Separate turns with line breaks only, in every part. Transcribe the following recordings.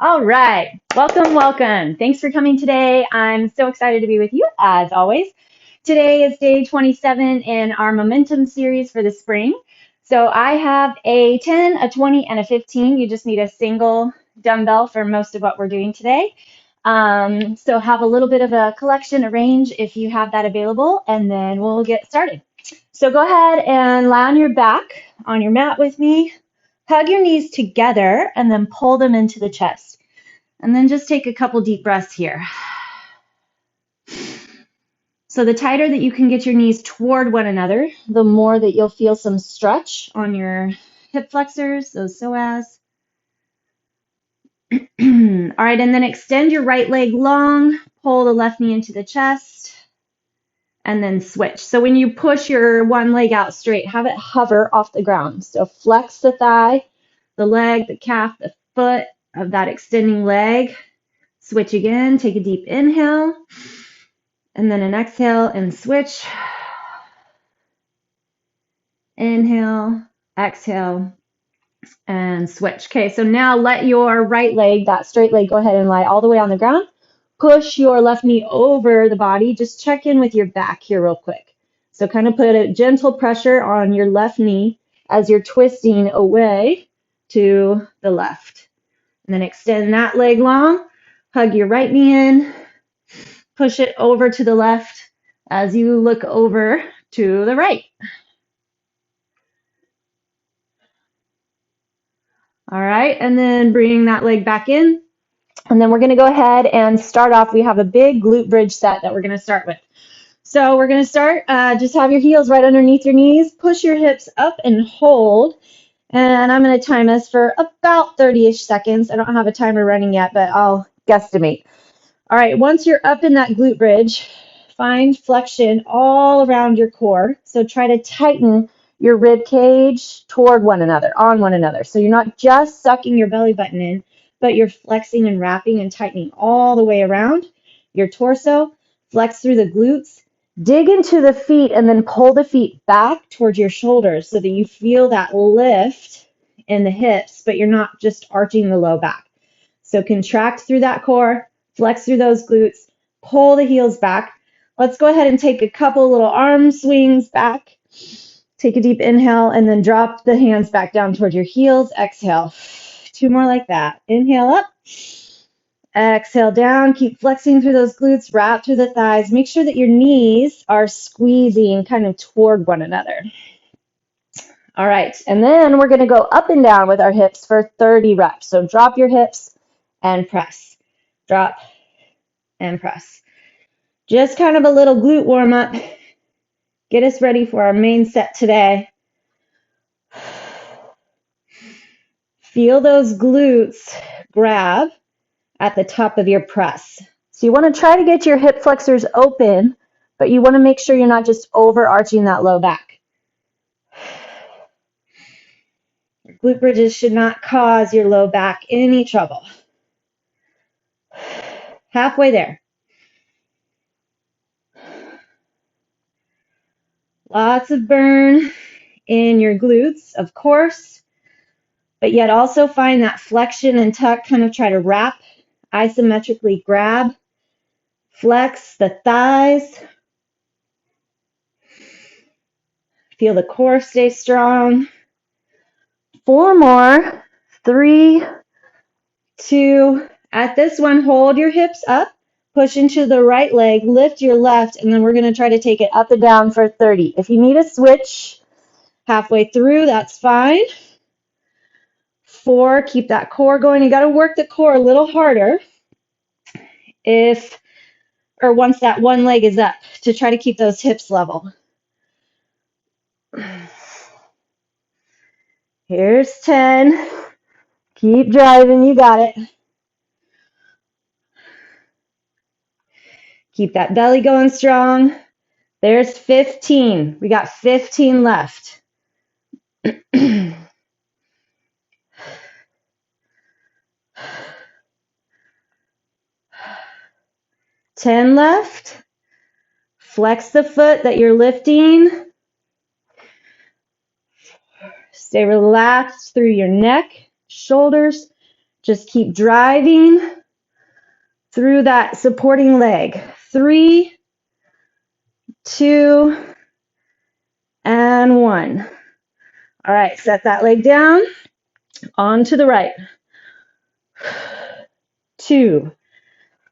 All right. Welcome, welcome. Thanks for coming today. I'm so excited to be with you as always. Today is day 27 in our momentum series for the spring. So I have a 10, a 20, and a 15. You just need a single dumbbell for most of what we're doing today. So have a little bit of a collection, a range if you have that available, and then we'll get started. So go ahead and lie on your back on your mat with me. Hug your knees together and then pull them into the chest. And then just take a couple deep breaths here. So the tighter that you can get your knees toward one another, the more that you'll feel some stretch on your hip flexors, those psoas. All right, and then extend your right leg long, pull the left knee into the chest, and then switch. So when you push your one leg out straight, have it hover off the ground. So flex the thigh, the leg, the calf, the foot of that extending leg. Switch again, take a deep inhale, and then an exhale and switch. Inhale, exhale, and switch. Okay, so now let your right leg, that straight leg, go ahead and lie all the way on the ground. Push your left knee over the body. Just check in with your back here real quick. So kind of put a gentle pressure on your left knee as you're twisting away to the left. And then extend that leg long. Hug your right knee in. Push it over to the left as you look over to the right. All right, and then bring that leg back in. And then we're going to go ahead and start off. We have a big glute bridge set that we're going to start with. So we're going to start, just have your heels right underneath your knees. Push your hips up and hold. And I'm going to time this for about 30-ish seconds. I don't have a timer running yet, but I'll guesstimate. All right, once you're up in that glute bridge, find flexion all around your core. So try to tighten your rib cage toward one another, on one another. So you're not just sucking your belly button in, but you're flexing and wrapping and tightening all the way around your torso. Flex through the glutes. Dig into the feet and then pull the feet back towards your shoulders so that you feel that lift in the hips, but you're not just arching the low back. So contract through that core, flex through those glutes, pull the heels back. Let's go ahead and take a couple little arm swings back. Take a deep inhale and then drop the hands back down towards your heels. Exhale. 2 more like that. Inhale up. Exhale down. Keep flexing through those glutes. Wrap through the thighs. Make sure that your knees are squeezing kind of toward one another. All right. And then we're going to go up and down with our hips for 30 reps. So drop your hips and press. Drop and press. Just kind of a little glute warm up. Get us ready for our main set today. Feel those glutes grab at the top of your press. So you want to try to get your hip flexors open, but you want to make sure you're not just overarching that low back. Glute bridges should not cause your low back any trouble. Halfway there. Lots of burn in your glutes, of course, but yet also find that flexion and tuck, kind of try to wrap, isometrically grab, flex the thighs. Feel the core stay strong. 4 more. 3, 2. At this one, hold your hips up. Push into the right leg, lift your left, and then we're going to try to take it up and down for 30. If you need a switch halfway through, that's fine. 4, keep that core going. You got to work the core a little harder once that one leg is up to try to keep those hips level. Here's 10. Keep driving, you got it. Keep that belly going strong. There's 15. We got 15 left. 10 left. Flex the foot that you're lifting. Stay relaxed through your neck, shoulders, Just keep driving through that supporting leg. 3, 2, and 1. All right, set that leg down, on to the right. 2.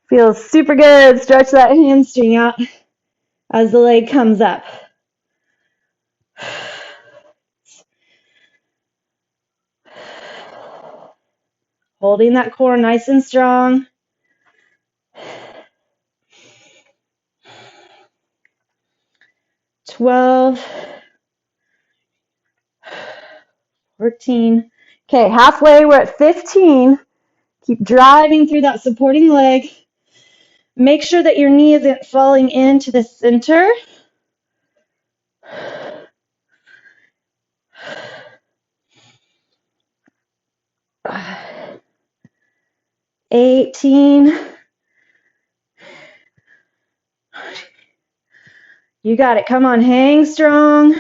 Feels super good. Stretch that hamstring out as the leg comes up. Holding that core nice and strong. 12, 14. Okay, halfway, we're at 15. Keep driving through that supporting leg. Make sure that your knee isn't falling into the center. 18. You got it. Come on, hang strong.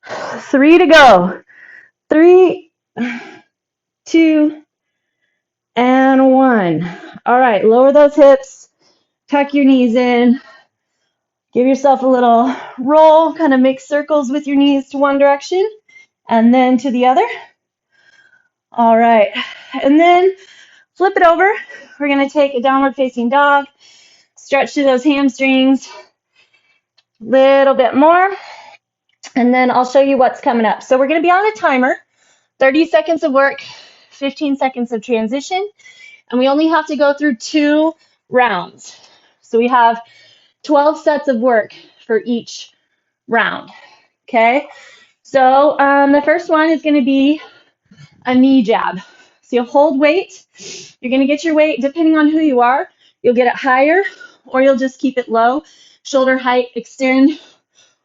3 to go. 3, 2, and 1. All right, lower those hips. Tuck your knees in. Give yourself a little roll. Kind of make circles with your knees to one direction and then to the other. All right, and then flip it over. We're going to take a downward facing dog. Stretch through those hamstrings a little bit more. And then I'll show you what's coming up. So we're going to be on a timer. 30 seconds of work, 15 seconds of transition. And we only have to go through 2 rounds. So we have 12 sets of work for each round. Okay? So the first one is going to be a knee jab. So you'll hold weight. You're going to get your weight, depending on who you are, you'll get it higher or you'll just keep it low. Shoulder height, extend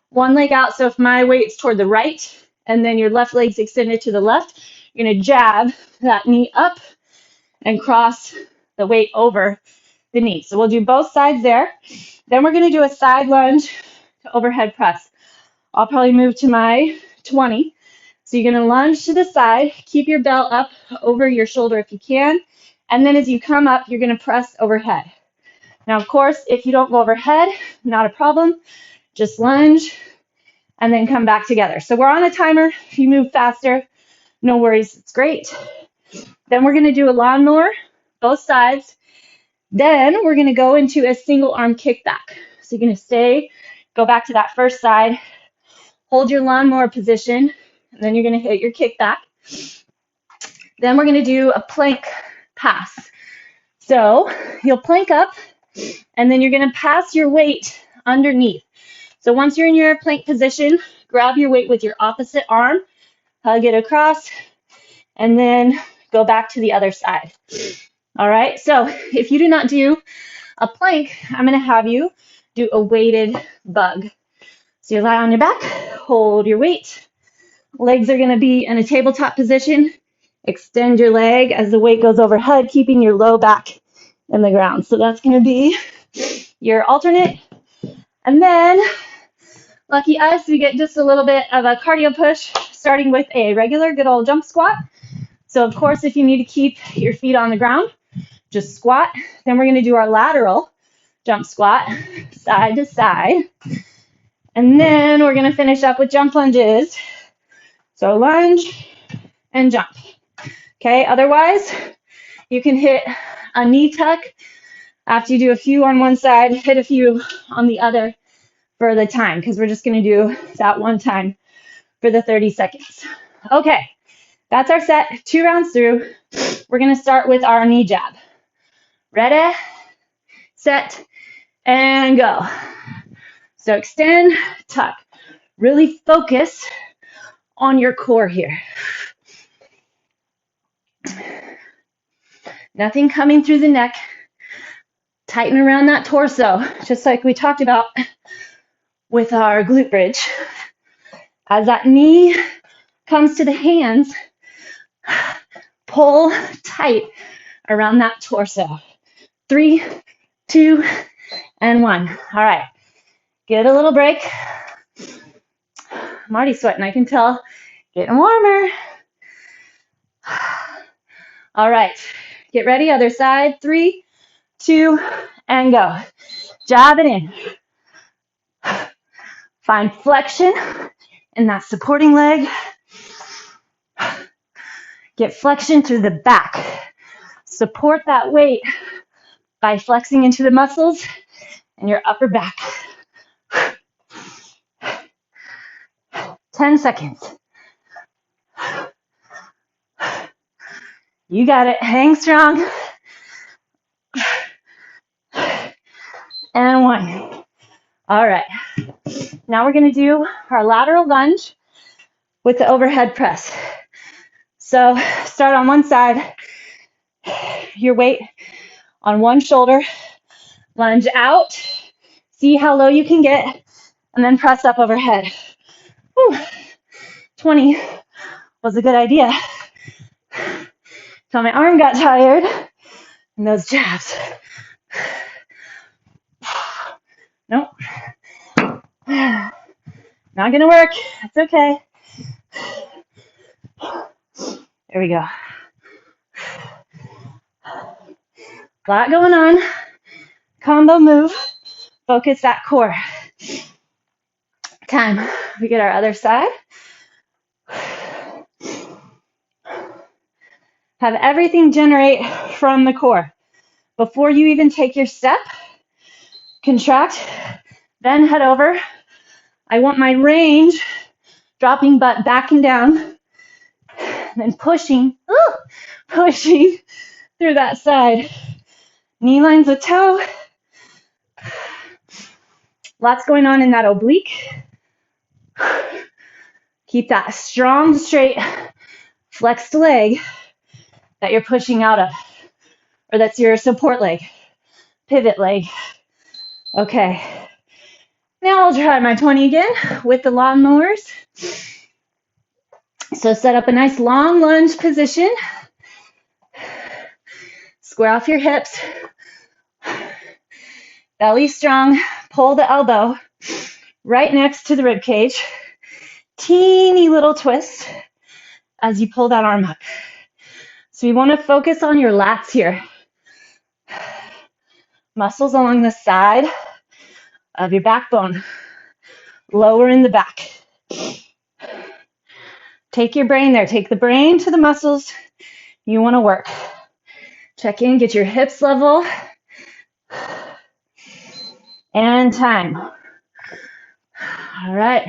one leg out. So if my weight's toward the right and then your left leg's extended to the left, you're going to jab that knee up and cross the weight over the knee. So we'll do both sides there. Then we're going to do a side lunge to overhead press. I'll probably move to my 20. So you're going to lunge to the side, keep your belt up over your shoulder if you can, and then as you come up, you're going to press overhead. Now, of course, if you don't go overhead, not a problem. Just lunge and then come back together. So we're on a timer. If you move faster, no worries, it's great. Then we're going to do a lawnmower, both sides. Then we're going to go into a single arm kickback. So you're going to go back to that first side, hold your lawnmower position, and then you're going to hit your kickback. Then we're going to do a plank pass. So you'll plank up, and then you're going to pass your weight underneath. So once you're in your plank position, grab your weight with your opposite arm, hug it across, and then go back to the other side. All right, so if you do not do a plank, I'm going to have you do a weighted bug. So you lie on your back, hold your weight. Legs are going to be in a tabletop position. Extend your leg as the weight goes overhead, keeping your low back in the ground. So that's going to be your alternate. And then, lucky us, we get just a little bit of a cardio push, starting with a regular good old jump squat. So, of course, if you need to keep your feet on the ground, just squat. Then we're going to do our lateral jump squat, side to side. And then we're going to finish up with jump lunges. So lunge and jump. Okay, otherwise, you can hit a knee tuck after you do a few on one side, hit a few on the other for the time, because we're just going to do that one time for the 30 seconds. Okay, that's our set, 2 rounds through. We're going to start with our knee jab. Ready, set, and go. So extend, tuck. Really focus on your core here. Nothing coming through the neck. Tighten around that torso, just like we talked about with our glute bridge. As that knee comes to the hands, pull tight around that torso. 3, 2, and 1. All right, get a little break. I'm already sweating, I can tell. Getting warmer. All right, get ready, other side. 3, 2, and go. Jab it in. Find flexion in that supporting leg. Get flexion through the back. Support that weight by flexing into the muscles in your upper back. 10 seconds. You got it. Hang strong. And 1. All right. Now we're going to do our lateral lunge with the overhead press. So start on one side, your weight on one shoulder, lunge out, see how low you can get, and then press up overhead. Whew. 20 was a good idea. So my arm got tired and those jabs. Nope. Not gonna work. It's okay. There we go. A lot going on. Combo move. Focus that core. Time. We get our other side. Have everything generate from the core. Before you even take your step, contract, then head over. I want my range, dropping butt back and down, then pushing through that side. Knee lines with toe. Lots going on in that oblique. Keep that strong, straight, flexed leg that you're pushing out of, or that's your support leg, pivot leg. Okay. Now I'll try my 20 again with the lawnmowers. So set up a nice long lunge position. Square off your hips. Belly strong. Pull the elbow right next to the rib cage. Teeny little twist as you pull that arm up. So we want to focus on your lats here. Muscles along the side of your backbone. Lower in the back. Take your brain there. Take the brain to the muscles you want to work. Check in, get your hips level. And time. All right.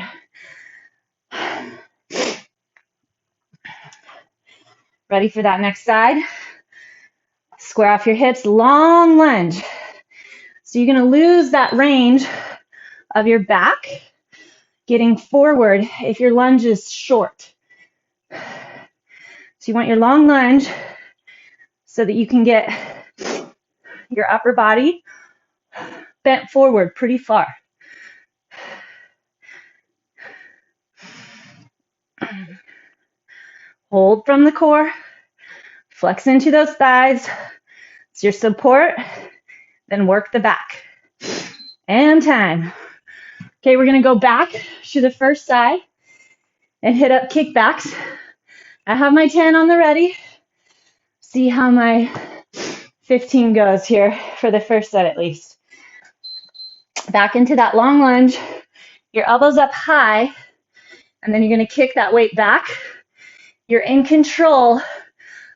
Ready for that next side? Square off your hips, long lunge. So you're going to lose that range of your back getting forward if your lunge is short. So you want your long lunge so that you can get your upper body bent forward pretty far. Hold from the core, flex into those thighs. It's your support, then work the back. And time. Okay, we're gonna go back to the first side and hit up kickbacks. I have my 10 on the ready. See how my 15 goes here for the first set at least. Back into that long lunge. Your elbows up high, and then you're gonna kick that weight back. You're in control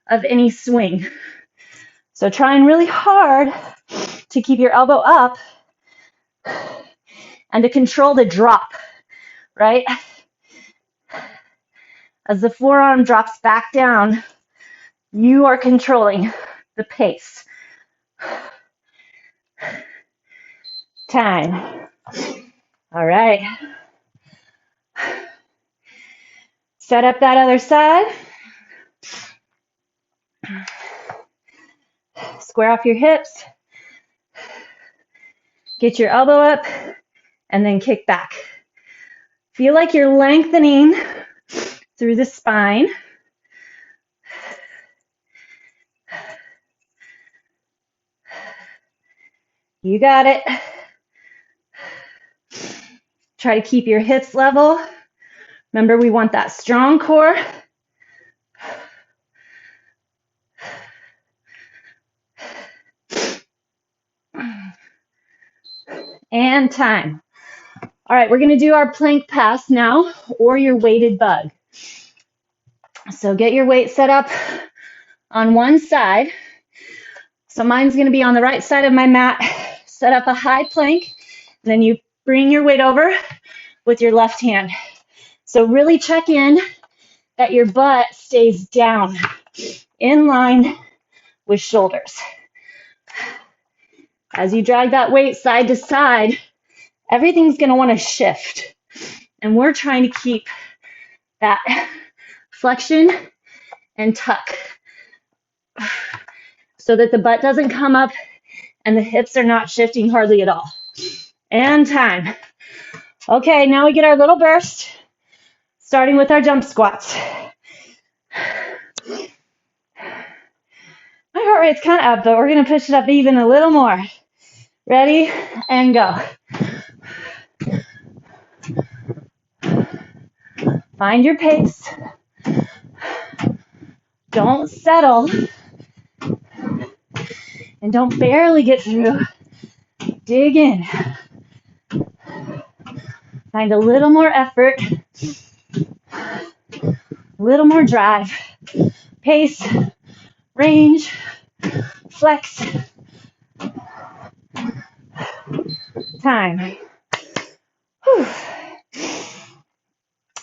of any swing. So trying really hard to keep your elbow up and to control the drop, right? As the forearm drops back down, you are controlling the pace. Time. All right. Set up that other side. Square off your hips. Get your elbow up and then kick back. Feel like you're lengthening through the spine. You got it. Try to keep your hips level Remember, we want that strong core. And time. All right, we're going to do our plank pass now, or your weighted bug. So get your weight set up on one side. So mine's going to be on the right side of my mat. Set up a high plank, and then you bring your weight over with your left hand. So really check in that your butt stays down, in line with shoulders. As you drag that weight side to side, everything's going to want to shift. And we're trying to keep that flexion and tuck so that the butt doesn't come up and the hips are not shifting hardly at all. And time. Okay, now we get our little burst, starting with our jump squats. My heart rate's kind of up, but we're going to push it up even a little more. Ready, and go. Find your pace. Don't settle. And don't barely get through. Dig in. Find a little more effort. A little more drive. Pace. Range. Flex. Time. Whew.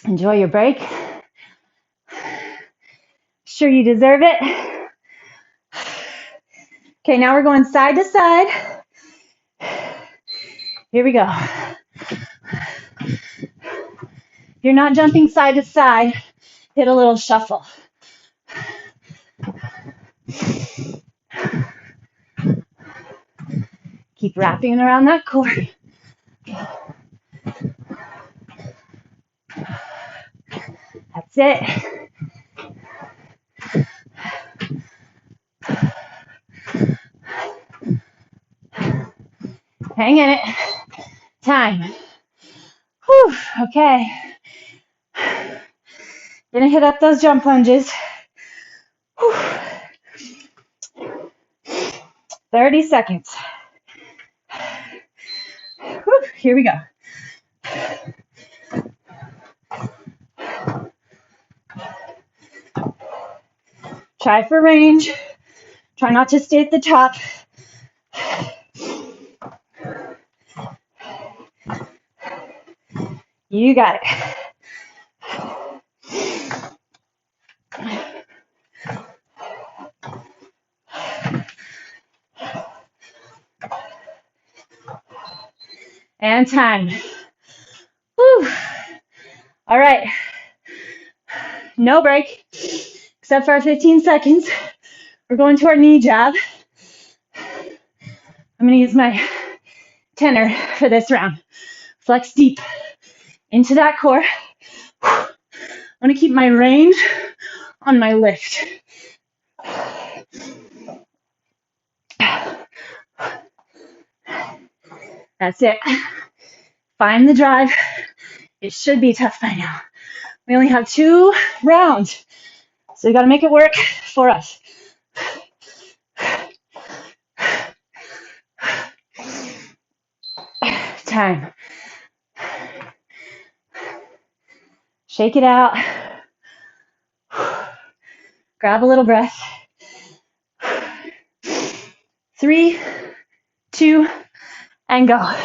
Enjoy your break. Sure you deserve it. Okay, now we're going side to side. Here we go. If you're not jumping side to side, hit a little shuffle. Keep wrapping around that core. That's it. Hang in it. Time. Whew, okay. Gonna hit up those jump lunges. Whew. 30 seconds. Whew, here we go. Try for range. Try not to stay at the top. You got it. And time. Whew. All right. No break, except for our 15 seconds. We're going to our knee jab. I'm going to use my tenor for this round. Flex deep into that core. I want to keep my range on my lift. That's it. Find the drive. It should be tough by now. We only have 2 rounds, so we got to make it work for us. Time. Shake it out. Grab a little breath. 3, 2, and go.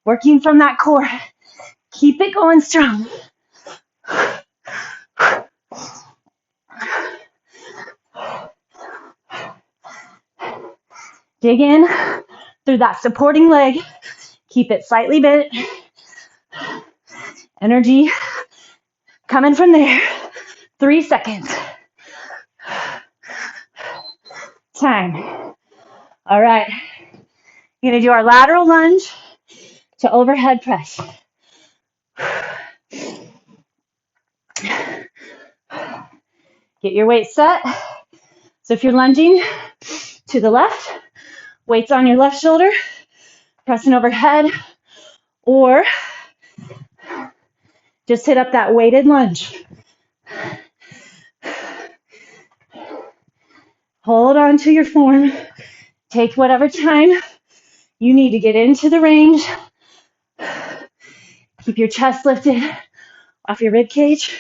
Working from that core. Keep it going strong. Dig in through that supporting leg. Keep it slightly bent. Energy coming from there. 3 seconds. Time. All right. We're going to do our lateral lunge to overhead press. Get your weight set. So if you're lunging to the left, weight's on your left shoulder. pressing overhead, or just hit up that weighted lunge. Hold on to your form. Take whatever time you need to get into the range. Keep your chest lifted off your rib cage.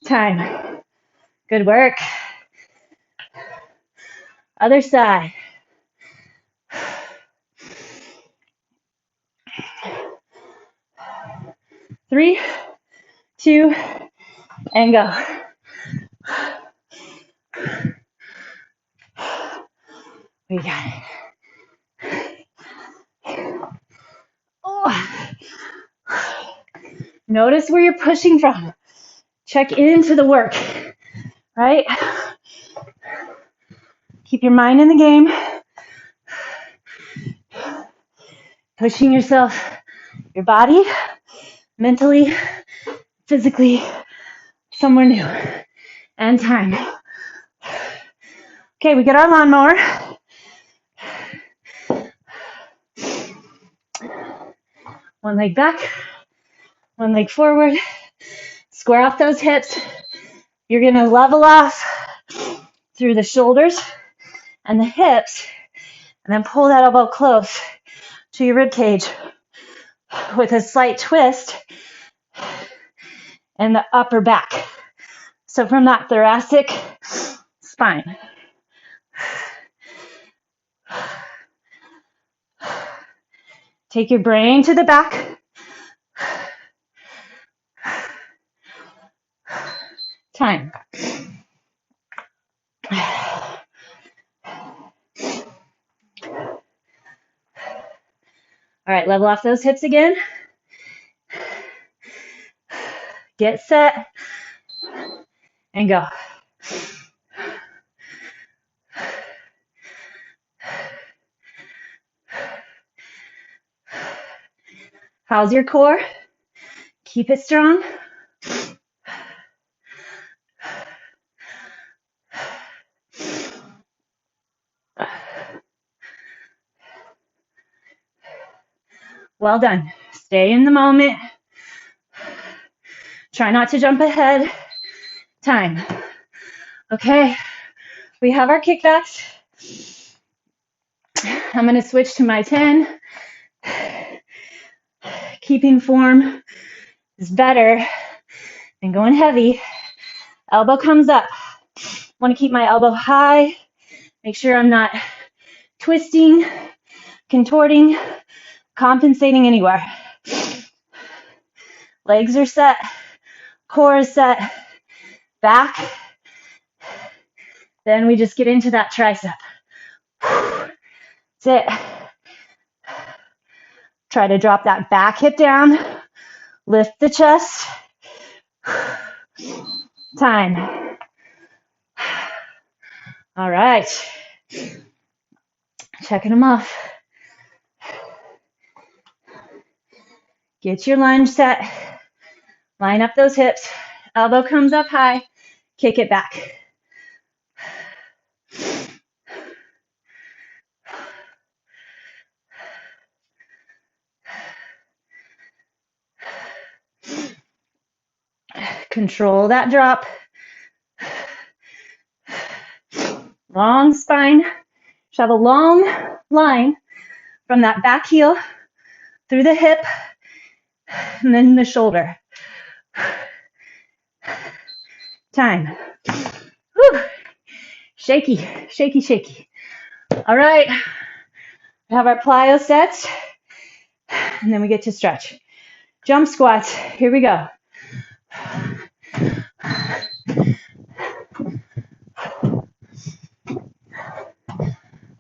Time. Good work. Other side. 3, 2, and go. We got it. Oh. Notice where you're pushing from. Check into the work, right? Keep your mind in the game. Pushing yourself, your body, mentally, physically, somewhere new. And time. Okay, we get our lawnmower. One leg back, one leg forward. Square off those hips. You're going to level off through the shoulders and the hips, and then pull that elbow close to your rib cage with a slight twist in the upper back. So from that thoracic spine. Take your brain to the back. Time. All right, level off those hips again. Get set and go. How's your core? Keep it strong. Well done. Stay in the moment. Try not to jump ahead. Time. Okay, we have our kickbacks. I'm going to switch to my 10. Keeping form is better than going heavy. Elbow comes up. Want to keep my elbow high. Make sure I'm not twisting, contorting, compensating anywhere. Legs are set. Core is set. Back. Then we just get into that tricep. That's it. Try to drop that back hip down. Lift the chest. Time. All right. Checking them off. Get your lunge set. Line up those hips. Elbow comes up high. Kick it back. Control that drop. Long spine. Should have a long line from that back heel through the hip and then the shoulder. Time. Whew. Shaky, shaky, shaky. All right. We have our plyo sets, and then we get to stretch. Jump squats. Here we go.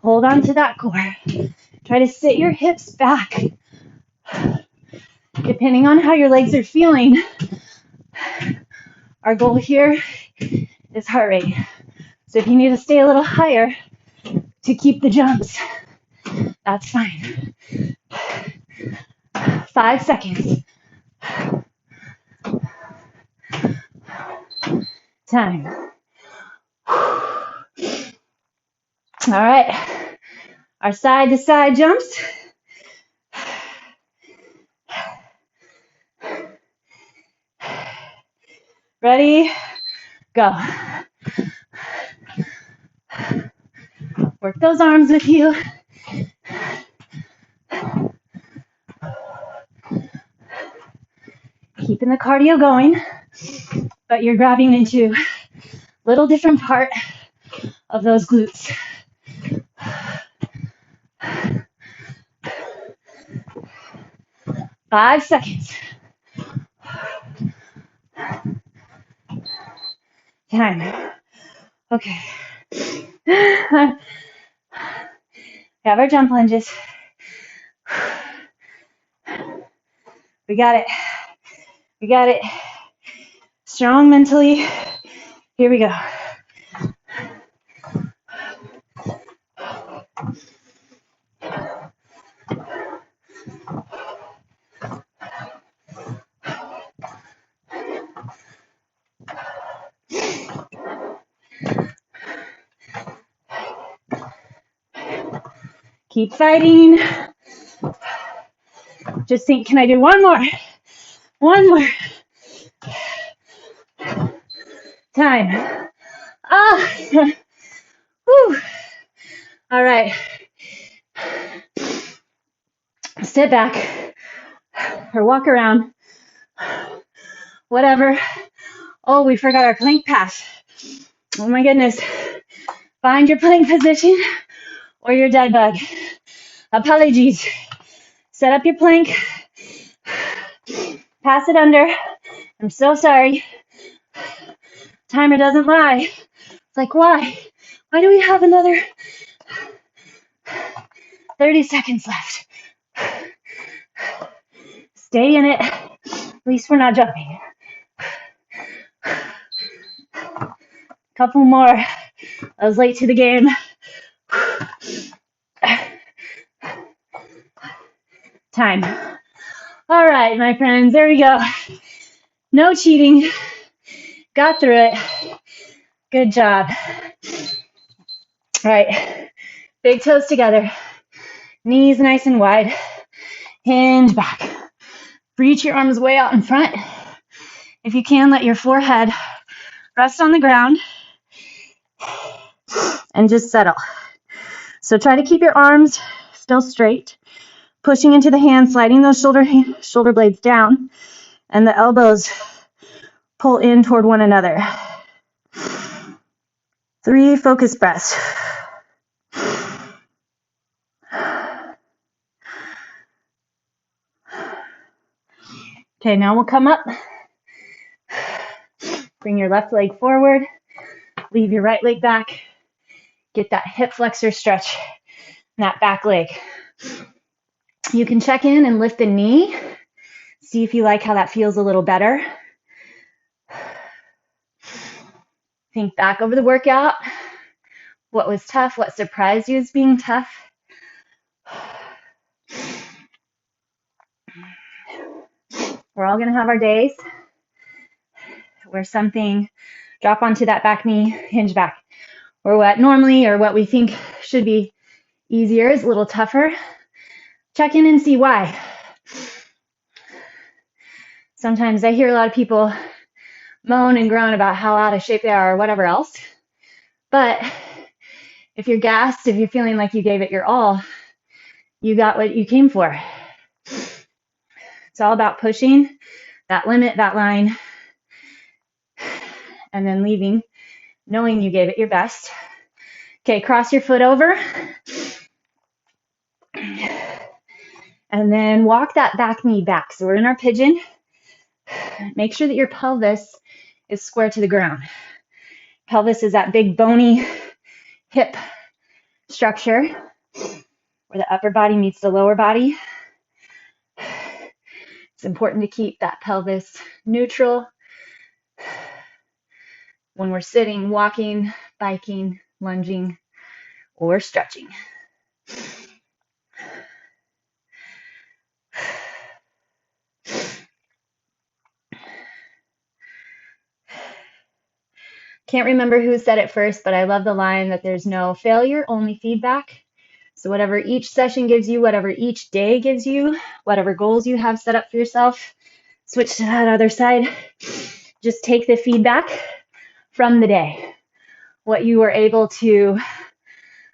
Hold on to that core. Try to sit your hips back. Depending on how your legs are feeling, our goal here is heart rate. So if you need to stay a little higher to keep the jumps, that's fine. 5 seconds. Time. All right, our side to side jumps. Ready, go. Work those arms with you. Keeping the cardio going, but you're grabbing into a little different part of those glutes. Five seconds. Time. Okay. We have our jump lunges. We got it. We got it. Strong mentally. Here we go. Keep fighting. Just think, can I do one more? One more. Time. Ah. Whew. All right. Sit back or walk around. Whatever. Oh, we forgot our plank pass. Oh my goodness. Find your plank position or your dead bug. Apologies. Set up your plank. Pass it under. I'm so sorry. Timer doesn't lie. It's like, why? Why do we have another 30 seconds left? Stay in it. At least we're not jumping. Couple more. I was late to the game. Time. All right, my friends, there we go. No cheating. Got through it. Good job. All right, big toes together. Knees nice and wide. Hinge back. Reach your arms way out in front. If you can, let your forehead rest on the ground and just settle. So try to keep your arms still straight, pushing into the hands, sliding those shoulder blades down, and the elbows pull in toward one another. 3 focus breaths. Okay, now we'll come up. Bring your left leg forward. Leave your right leg back. Get that hip flexor stretch in that back leg. You can check in and lift the knee. See if you like how that feels a little better. Think back over the workout. What was tough? What surprised you as being tough? We're all going to have our days where something, drop onto that back knee, hinge back, or what normally or what we think should be easier is a little tougher. Check in and see why. Sometimes I hear a lot of people moan and groan about how out of shape they are or whatever else. But if you're gassed, if you're feeling like you gave it your all, you got what you came for. It's all about pushing that limit, that line, and then leaving, knowing you gave it your best. Okay, cross your foot over. And then walk that back knee back. So we're in our pigeon. Make sure that your pelvis is square to the ground. Pelvis is that big bony hip structure where the upper body meets the lower body. It's important to keep that pelvis neutral when we're sitting, walking, biking, lunging, or stretching. Can't remember who said it first, but I love the line that there's no failure, only feedback. So whatever each session gives you, whatever each day gives you, whatever goals you have set up for yourself, switch to that other side. Just take the feedback from the day. What you were able to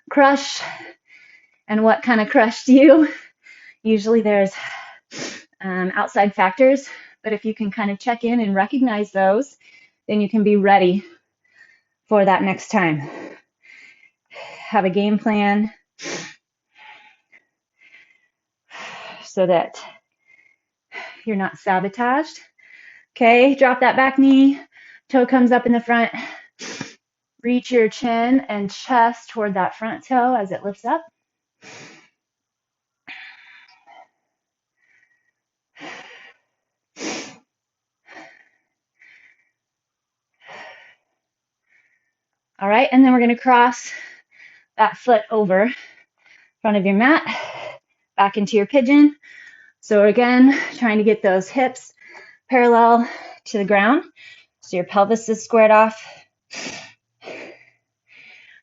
crush and what kind of crushed you. Usually there's outside factors, but if you can kind of check in and recognize those, then you can be ready for that next time. Have a game plan so that you're not sabotaged. Okay, drop that back knee, toe comes up in the front. Reach your chin and chest toward that front toe as it lifts up. All right, and then we're going to cross that foot over front of your mat, back into your pigeon. So again, trying to get those hips parallel to the ground. So your pelvis is squared off.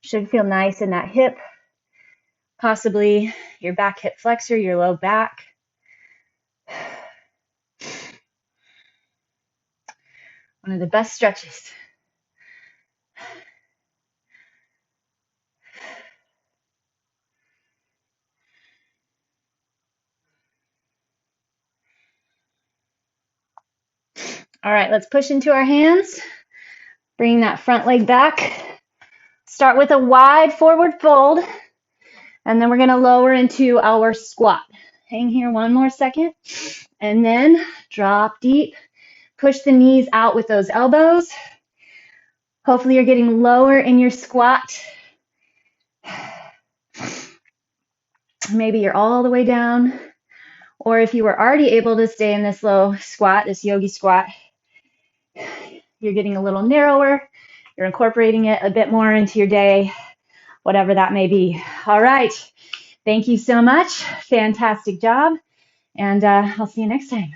Should feel nice in that hip, possibly your back hip flexor, your low back. One of the best stretches. All right, let's push into our hands. Bring that front leg back. Start with a wide forward fold, and then we're going to lower into our squat. Hang here one more second, and then drop deep. Push the knees out with those elbows. Hopefully you're getting lower in your squat. Maybe you're all the way down, or if you were already able to stay in this low squat, this yogi squat, you're getting a little narrower. You're incorporating it a bit more into your day, whatever that may be. All right. Thank you so much. Fantastic job. And I'll see you next time.